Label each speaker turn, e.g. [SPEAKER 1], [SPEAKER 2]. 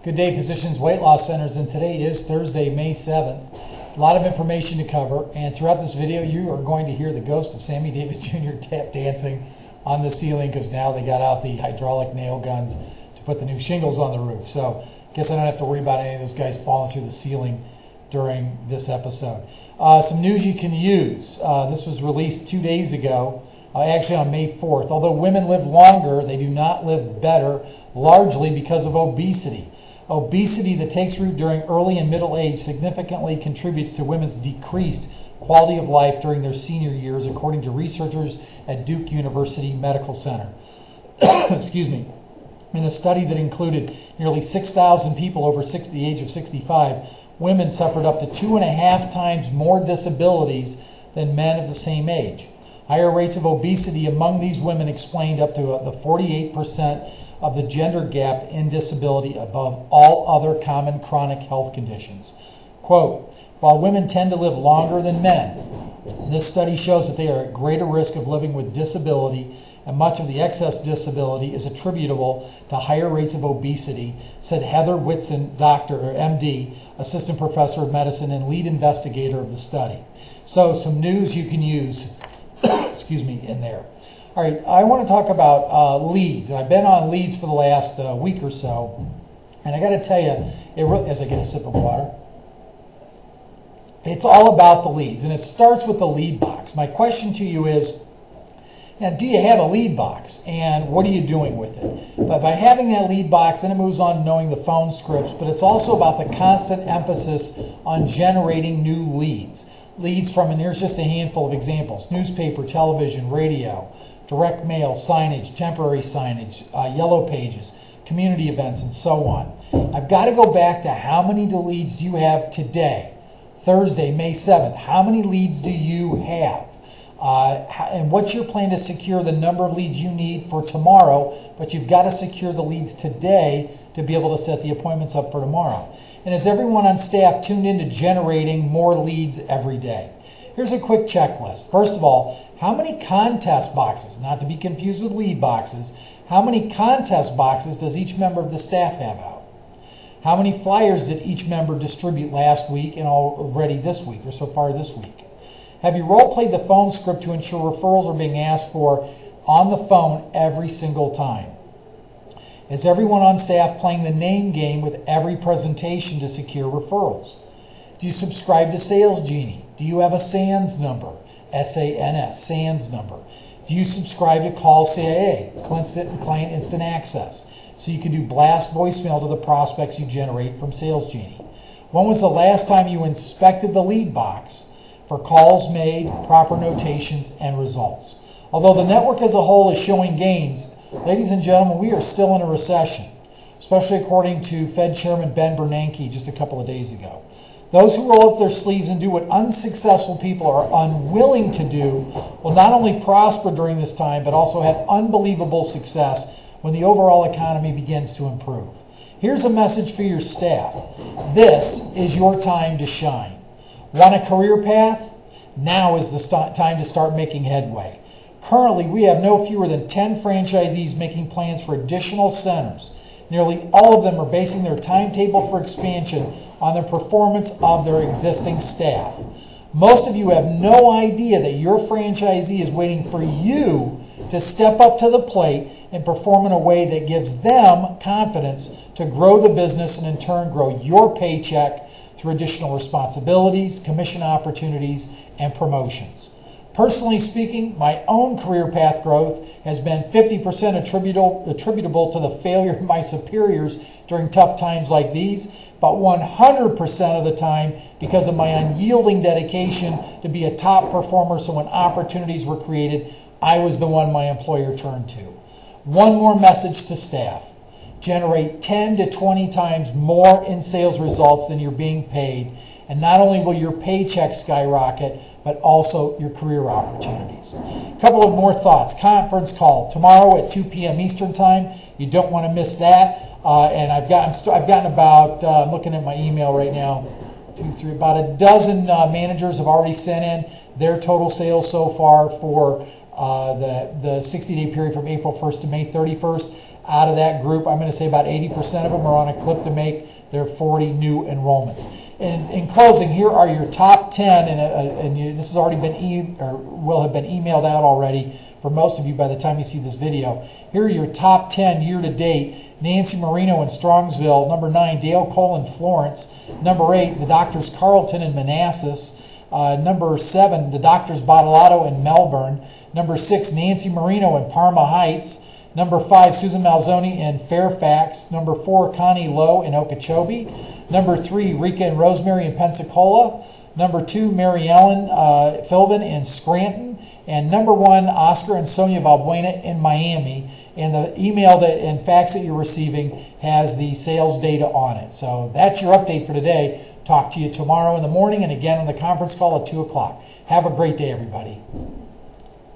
[SPEAKER 1] Good day, Physicians Weight Loss Centers, and today is Thursday, May 7th. A lot of information to cover, and throughout this video you are going to hear the ghost of Sammy Davis Jr. tap dancing on the ceiling because now they got out the hydraulic nail guns to put the new shingles on the roof. So I guess I don't have to worry about any of those guys falling through the ceiling during this episode. Some news you can use. This was released 2 days ago, actually on May 4th. Although women live longer, they do not live better, largely because of obesity. Obesity that takes root during early and middle age significantly contributes to women's decreased quality of life during their senior years, according to researchers at Duke University Medical Center. Excuse me. In a study that included nearly 6,000 people over the age of 65, women suffered up to 2.5 times more disabilities than men of the same age. Higher rates of obesity among these women explained up to the 48% of the gender gap in disability above all other common chronic health conditions. Quote, while women tend to live longer than men, this study shows that they are at greater risk of living with disability, and much of the excess disability is attributable to higher rates of obesity, said Heather Whitson, doctor, or MD, assistant professor of medicine and lead investigator of the study. So some news you can use excuse me, in there. All right, I want to talk about leads. And I've been on leads for the last week or so, and I got to tell you, as I get a sip of water, it's all about the leads, and it starts with the lead box. My question to you is, now, do you have a lead box, and what are you doing with it? But by having that lead box, then it moves on to knowing the phone scripts, but it's also about the constant emphasis on generating new leads. Leads from, and here's just a handful of examples: newspaper, television, radio, direct mail, signage, temporary signage, yellow pages, community events, and so on. I've got to go back to how many leads do you have today, Thursday, May 7th. How many leads do you have? And what's your plan to secure the number of leads you need for tomorrow? But you've got to secure the leads today to be able to set the appointments up for tomorrow. And is everyone on staff tuned into generating more leads every day? Here's a quick checklist. First of all, how many contest boxes, not to be confused with lead boxes, how many contest boxes does each member of the staff have out? How many flyers did each member distribute last week and already this week, or so far this week? Have you role-played the phone script to ensure referrals are being asked for on the phone every single time? Is everyone on staff playing the name game with every presentation to secure referrals? Do you subscribe to Sales Genie? Do you have a SANS number? S-A-N-S, SANS number. Do you subscribe to Call CIA, Client Instant Access, so you can do blast voicemail to the prospects you generate from Sales Genie? When was the last time you inspected the lead box for calls made, proper notations, and results? Although the network as a whole is showing gains, ladies and gentlemen, we are still in a recession, especially according to Fed Chairman Ben Bernanke just a couple of days ago. Those who roll up their sleeves and do what unsuccessful people are unwilling to do will not only prosper during this time, but also have unbelievable success when the overall economy begins to improve. Here's a message for your staff. This is your time to shine. Want a career path? Now is the time to start making headway. Currently, we have no fewer than 10 franchisees making plans for additional centers. Nearly all of them are basing their timetable for expansion on the performance of their existing staff. Most of you have no idea that your franchisee is waiting for you to step up to the plate and perform in a way that gives them confidence to grow the business and in turn grow your paycheck through additional responsibilities, commission opportunities, and promotions. Personally speaking, my own career path growth has been 50% attributable to the failure of my superiors during tough times like these, but 100% of the time because of my unyielding dedication to be a top performer, so when opportunities were created, I was the one my employer turned to. One more message to staff. Generate 10 to 20 times more in sales results than you're being paid, and not only will your paycheck skyrocket, but also your career opportunities. A couple of more thoughts. Conference call tomorrow at 2 p.m. Eastern Time. You don't want to miss that. And I've gotten about, I'm looking at my email right now, about a dozen managers have already sent in their total sales so far for the 60-day period from April 1st to May 31st. out of that group. I'm going to say about 80% of them are on a clip to make their 40 new enrollments. And in closing, here are your top 10, this has already been will have been emailed out already for most of you by the time you see this video. Here are your top 10 year-to-date. Nancy Marino in Strongsville. Number 9, Dale Cole in Florence. Number 8, the Doctors Carlton in Manassas. Number 7, the Doctors Bottolato in Melbourne. Number 6, Nancy Marino in Parma Heights. Number 5, Susan Malzoni in Fairfax. Number 4, Connie Lowe in Okeechobee. Number 3, Rika and Rosemary in Pensacola. Number 2, Mary Ellen Philbin in Scranton. And number 1, Oscar and Sonia Balbuena in Miami. And the email and fax that you're receiving has the sales data on it. So that's your update for today. Talk to you tomorrow in the morning and again on the conference call at 2 o'clock. Have a great day, everybody.